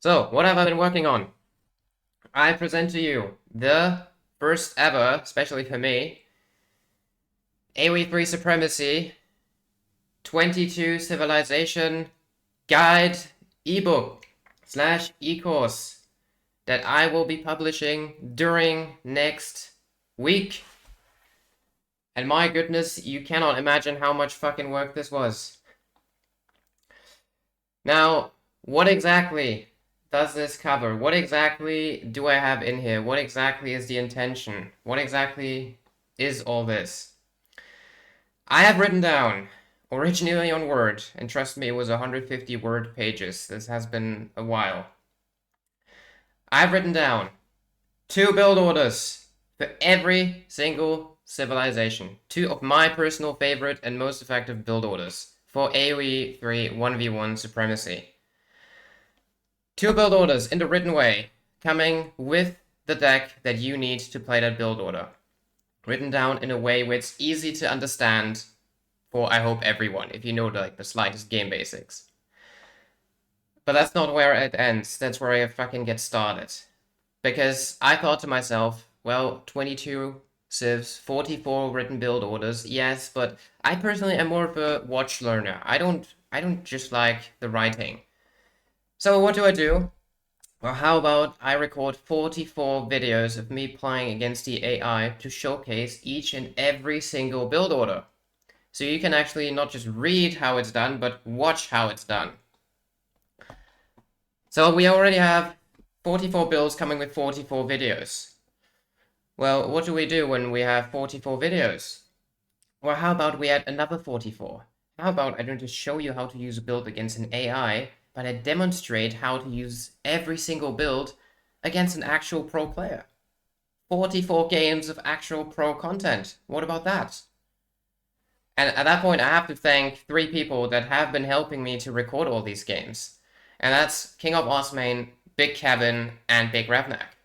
So, what have I been working on? I present to you the first ever, especially for me, AoE3 Supremacy 22 Civilization Guide ebook slash e-course that I will be publishing during next week. And my goodness, you cannot imagine how much fucking work this was. Now, what exactly does this cover? What exactly do I have in here? What exactly is the intention? What exactly is all this? I have written down, originally on Word, and trust me, it was 150 word pages. This has been a while. I've written down 2 build orders for every single civilization. 2 of my personal favorite and most effective build orders for AoE 3 1v1 Supremacy. 2 build orders in the written way, coming with the deck that you need to play that build order. Written down in a way where it's easy to understand for, I hope, everyone, if you know the slightest game basics. But that's not where it ends. That's where I fucking get started. Because I thought to myself, well, 22 civs, 44 written build orders, yes, but I personally am more of a watch learner. I don't just like the writing. So what do? Well, how about I record 44 videos of me playing against the AI to showcase each and every single build order. So you can actually not just read how it's done, but watch how it's done. So we already have 44 builds coming with 44 videos. Well, what do we do when we have 44 videos? Well, how about we add another 44? How about I don't just show you how to use a build against an AI, but I demonstrate how to use every single build against an actual pro player. 44 games of actual pro content. What about that? And at that point, I have to thank 3 people that have been helping me to record all these games. And that's King of Osmane, Big Kevin, and Big Ravnak.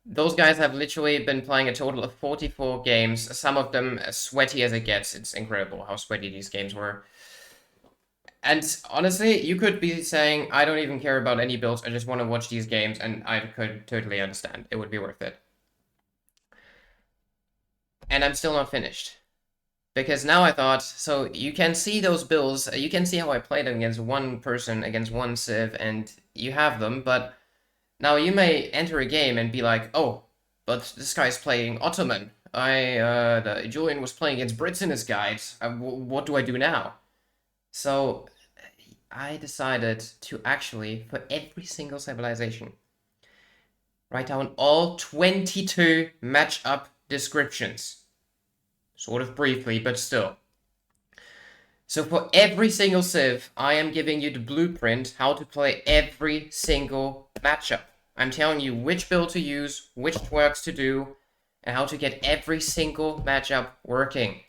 Those guys have literally been playing a total of 44 games, some of them as sweaty as it gets. It's incredible how sweaty these games were. And honestly, you could be saying, I don't even care about any builds, I just want to watch these games, and I could totally understand. It would be worth it. And I'm still not finished. Because now I thought, so you can see those builds, you can see how I played them against one person, against one civ, and you have them, but now you may enter a game and be like, oh, but this guy's playing Ottoman. Julian was playing against Brits in his guides. What do I do now? So I decided to actually, for every single civilization, write down all 22 matchup descriptions. Sort of briefly, but still. So for every single civ, I am giving you the blueprint how to play every single matchup. I'm telling you which build to use, which works to do, and how to get every single matchup working.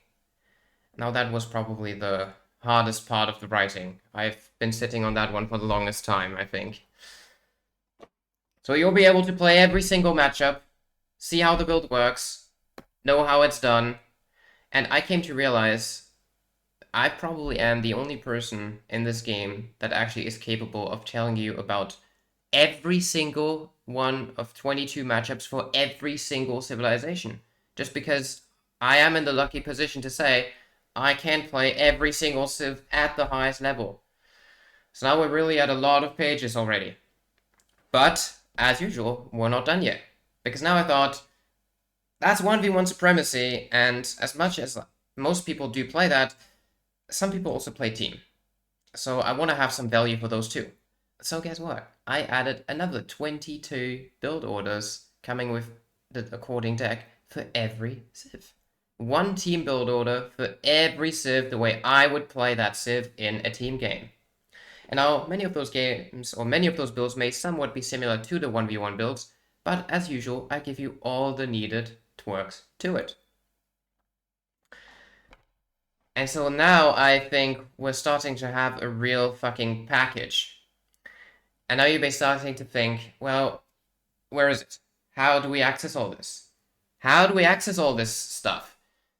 Now that was probably the hardest part of the writing. I've been sitting on that one for the longest time, I think. So you'll be able to play every single matchup, see how the build works, know how it's done, and I came to realize I probably am the only person in this game that actually is capable of telling you about every single one of 22 matchups for every single civilization. Just because I am in the lucky position to say I can play every single civ at the highest level. So now we're really at a lot of pages already. But, as usual, we're not done yet. Because now I thought, that's 1v1 Supremacy, and as much as most people do play that, some people also play team. So I want to have some value for those too. So guess what? I added another 22 build orders coming with the according deck for every civ. 1 team build order for every civ the way I would play that civ in a team game. And now, many of those games, or many of those builds may somewhat be similar to the 1v1 builds, but as usual, I give you all the needed twerks to it. And so now I think we're starting to have a real fucking package. And now you'll be starting to think, well, where is it? How do we access all this? How do we access all this stuff?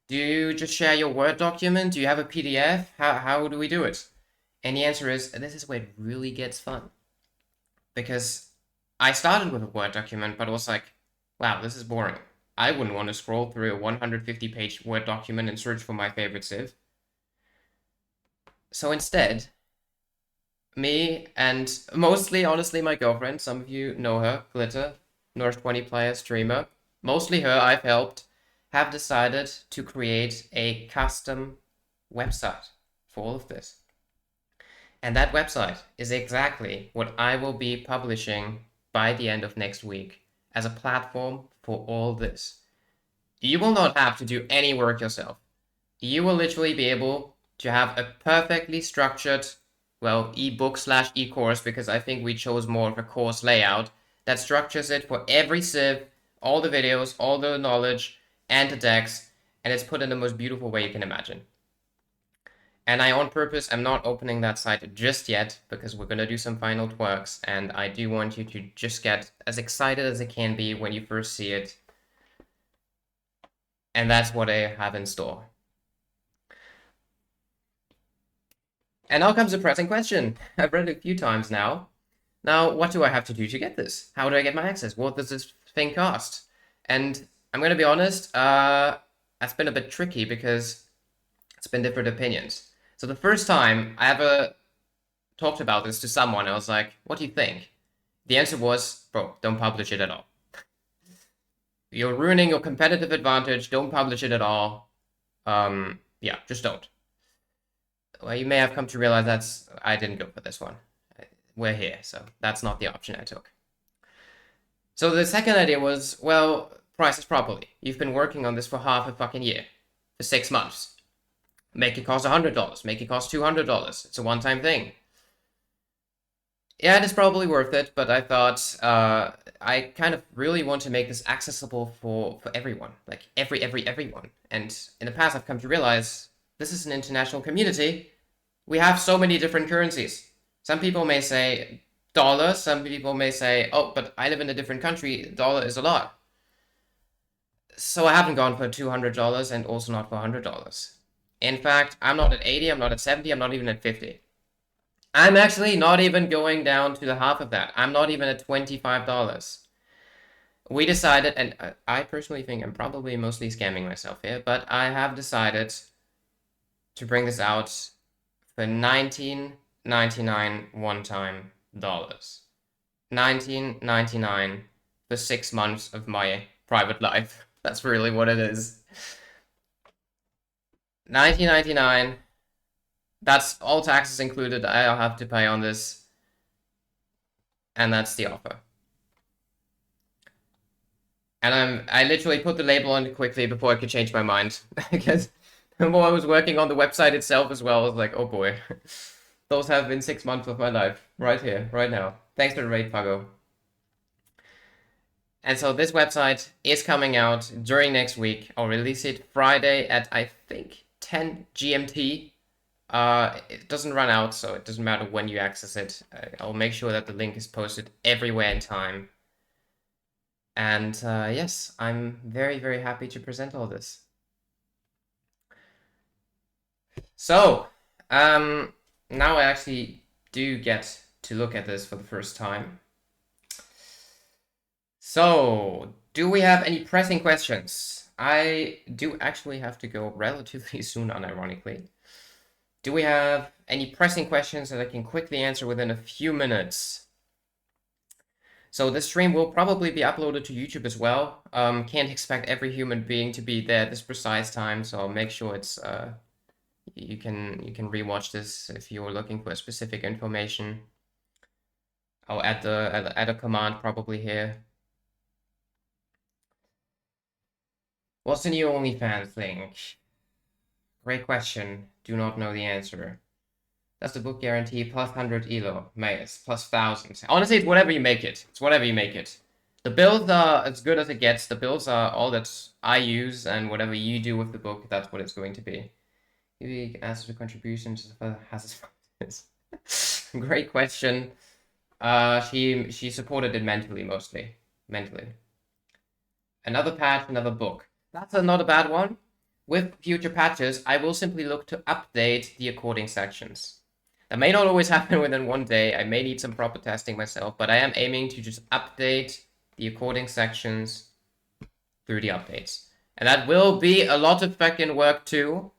Do you just share your Word document? Do you have a PDF? How do we do it? And the answer is, this is where it really gets fun. because I started with a Word document, but it was like, wow, this is boring. I wouldn't want to scroll through a 150-page Word document and search for my favorite Civ. So instead, me and mostly, honestly, my girlfriend, some of you know her, Glitter, North 20 player streamer, mostly her I've helped, have decided to create a custom website for all of this. And that website is exactly what I will be publishing by the end of next week as a platform for all this. You will not have to do any work yourself. You will literally be able to have a perfectly structured, well, ebook slash e-course, because I think we chose more of a course layout that structures it for every civ, all the videos, all the knowledge, and the decks, and it's put in the most beautiful way you can imagine. And I, on purpose, am not opening that site just yet, because we're going to do some final twerks, and I do want you to just get as excited as it can be when you first see it. And that's what I have in store. And now comes a pressing question. I've read it a few times now. Now, what do I have to do to get this? How do I get my access? What does this thing cost? And I'm going to be honest, that's been a bit tricky because it's been different opinions. So the first time I ever talked about this to someone, I was like, what do you think? The answer was, bro, don't publish it at all. You're ruining your competitive advantage. Don't publish it at all. Yeah, just don't. Well, you may have come to realize I didn't go for this one. We're here, so that's not the option I took. So the second idea was, well, price it properly. You've been working on this for half a fucking year, for 6 months. Make it cost $100, make it cost $200. It's a one-time thing. Yeah, it is probably worth it, but I thought I kind of really want to make this accessible for everyone, like everyone. And in the past, I've come to realize this is an international community. We have so many different currencies. Some people may say dollar, some people may say, oh, but I live in a different country, dollar is a lot. So I haven't gone for $200 and also not for $100. In fact, I'm not at 80, I'm not at 70, I'm not even at 50. I'm actually not even going down to the half of that. I'm not even at $25. We decided, and I personally think I'm probably mostly scamming myself here, but I have decided to bring this out for $19.99 one-time dollars. $19.99 for 6 months of my private life. That's really what it is. $19.99. That's all taxes included I'll have to pay on this. And that's the offer. And I literally put the label on quickly before I could change my mind. Because the more I was working on the website itself as well, I was like, oh boy. Those have been 6 months of my life. Right here, right now. Thanks for the raid, Pago. And so this website is coming out during next week. I'll release it Friday at, I think, 10 GMT. It doesn't run out, so it doesn't matter when you access it. I'll make sure that the link is posted everywhere in time. And yes, I'm very, very happy to present all this. So, now I actually do get to look at this for the first time. So, do we have any pressing questions? I do actually have to go relatively soon, unironically. Do we have any pressing questions that I can quickly answer within a few minutes? So this stream will probably be uploaded to YouTube as well. Can't expect every human being to be there at this precise time, so I'll make sure it's you can rewatch this if you're looking for specific information. I'll add a command probably here. What's the new OnlyFans link? Great question. Do not know the answer. That's the book guarantee plus 100 elo, Mayas, plus 1,000. Honestly, it's whatever you make it. It's whatever you make it. The builds are as good as it gets. The builds are all that I use, and whatever you do with the book, that's what it's going to be. You can answer the contributions has Great question. She supported it mentally, mostly. Mentally. Another patch, another book. That's not a bad one. With future patches, I will simply look to update the according sections. That may not always happen within one day. I may need some proper testing myself, but I am aiming to just update the according sections through the updates. And that will be a lot of fucking work too.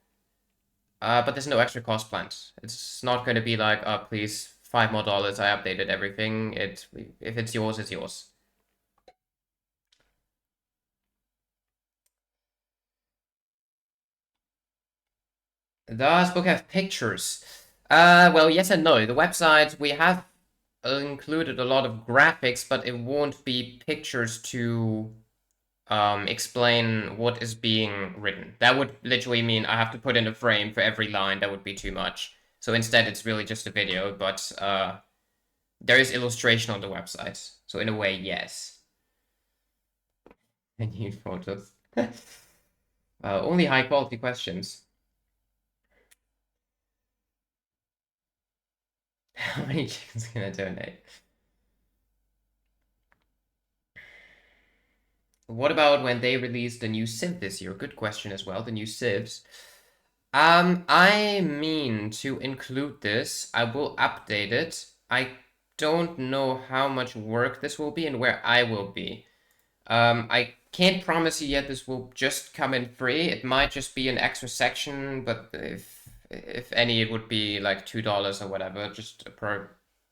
But there's no extra cost planned. It's not going to be like, oh, please, $5 more. I updated everything. If it's yours, it's yours. Does book have pictures? Well, yes and no. The website, we have included a lot of graphics, but it won't be pictures to explain what is being written. That would literally mean I have to put in a frame for every line. That would be too much. So instead, it's really just a video, but there is illustration on the website. So in a way, yes. I need photos. Only high quality questions. How many chickens can I donate? What about when they released the new Civ this year? Good question as well, the new Civs. I mean to include this. I will update it. I don't know how much work this will be and where I will be. I can't promise you yet this will just come in free. It might just be an extra section, but if any, it would be like $2 or whatever, just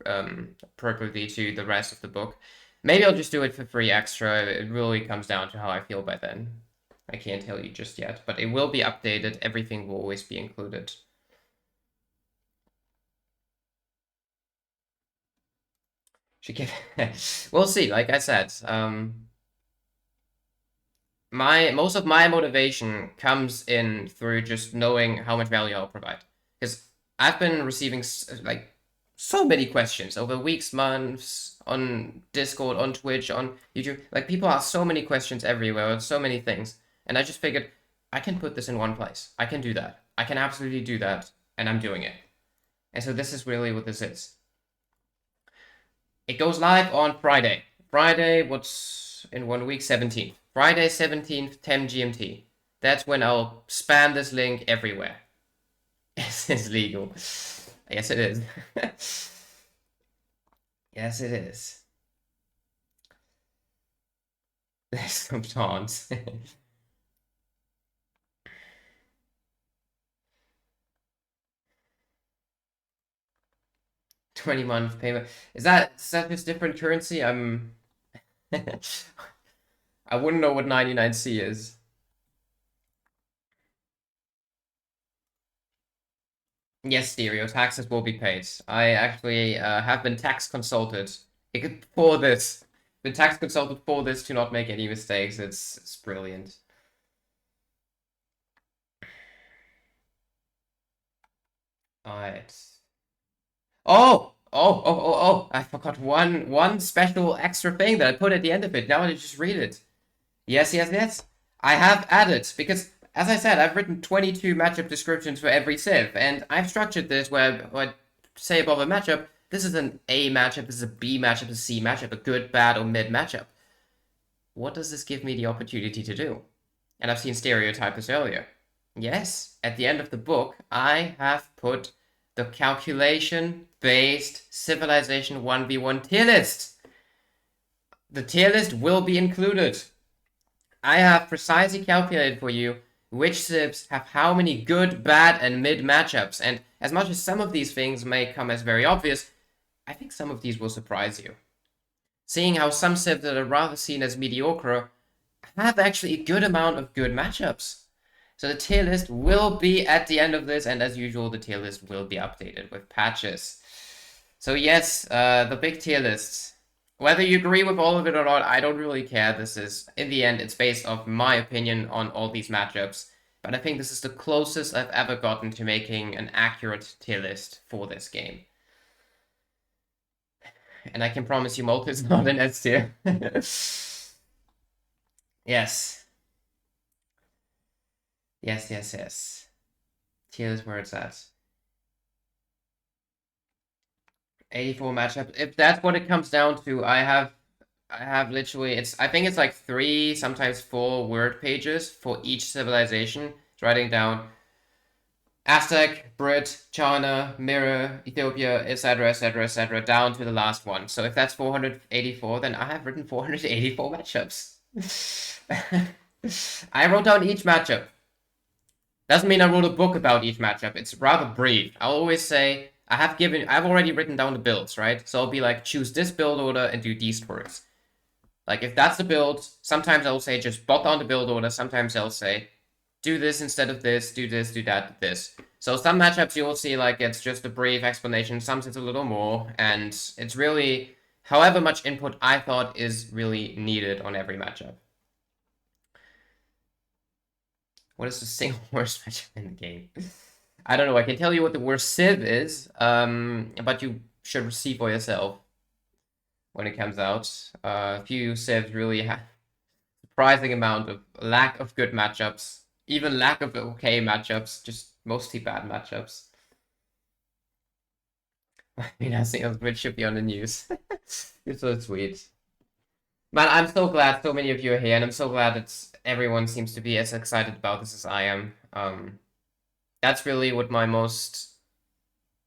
appropriately to the rest of the book. Maybe I'll just do it for free extra. It really comes down to how I feel by then. I can't tell you just yet, but it will be updated. Everything will always be included. Should give. We'll see. Like I said, most of my motivation comes in through just knowing how much value I'll provide. Because I've been receiving like so many questions over weeks, months on Discord, on Twitch, on YouTube. Like people ask so many questions everywhere, so many things, and I just figured I can put this in one place. I can do that. I can absolutely do that, and I'm doing it. And so this is really what this is. It goes live on Friday. Friday, what's in 1 week? 17th. Friday 17th, 10 GMT. That's when I'll spam this link everywhere. Is this legal? Yes, it is. Yes, it is. There's some taunts. 20-month payment. Is that just different currency? I wouldn't know what 99C is. Yes, stereo taxes will be paid. I actually have been tax consulted for this. Been tax consulted for this to not make any mistakes. It's brilliant. Alright. Oh! I forgot one special extra thing that I put at the end of it. Now I just read it. Yes. I have added, because, as I said, I've written 22 matchup descriptions for every civ, and I've structured this where I say above a matchup, this is an A matchup, this is a B matchup, a C matchup, a good, bad, or mid matchup. What does this give me the opportunity to do? And I've seen stereotype this earlier. Yes, at the end of the book, I have put the calculation-based Civilization 1v1 tier list. The tier list will be included. I have precisely calculated for you which civs have how many good, bad, and mid matchups, and as much as some of these things may come as very obvious, I think some of these will surprise you. Seeing how some civs that are rather seen as mediocre have actually a good amount of good matchups. So the tier list will be at the end of this, and as usual, the tier list will be updated with patches. So yes, the big tier lists. Whether you agree with all of it or not, I don't really care. This is, in the end, it's based off my opinion on all these matchups. But I think this is the closest I've ever gotten to making an accurate tier list for this game. And I can promise you Malta is not an S tier. Yes. Yes. Tier is where it's at. 84 matchup. If that's what it comes down to, I have literally, I think it's like 3, sometimes 4 word pages for each civilization, writing down Aztec, Brit, China, Mirror, Ethiopia, etc., etc., etc., down to the last one. So if that's 484, then I have written 484 matchups. I wrote down each matchup. Doesn't mean I wrote a book about each matchup. It's rather brief. I'll always say I've already written down the builds, right? So I'll be like, choose this build order and do these twerks. Like if that's the build, sometimes I'll say just bot down the build order. Sometimes I'll say do this instead of this, do this, do that, this. So some matchups you will see like it's just a brief explanation. Some it's a little more, and it's really however much input I thought is really needed on every matchup. What is the single worst matchup in the game? I don't know. I can tell you what the worst Civ is, but you should see for yourself when it comes out. A few Civs really have surprising amount of lack of good matchups, even lack of okay matchups, just mostly bad matchups. I mean, I think it should be on the news. You're so sweet. Man, I'm so glad so many of you are here, and I'm so glad that everyone seems to be as excited about this as I am. That's really what my most,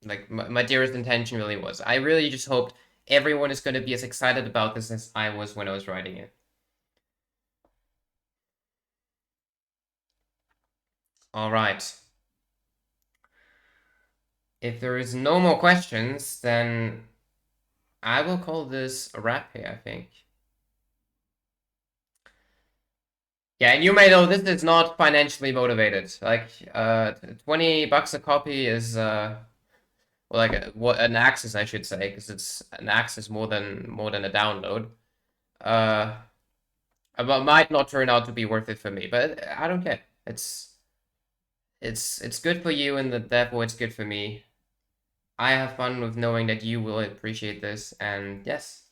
like, my dearest intention really was. I really just hoped everyone is going to be as excited about this as I was when I was writing it. All right. If there is no more questions, then I will call this a wrap here, I think. Yeah, and you may know this is not financially motivated. Like, $20 a copy is, well, like what an access, I should say, because it's an access more than a download. But might not turn out to be worth it for me, but I don't care. It's good for you, and therefore it's good for me. I have fun with knowing that you will appreciate this, and yes,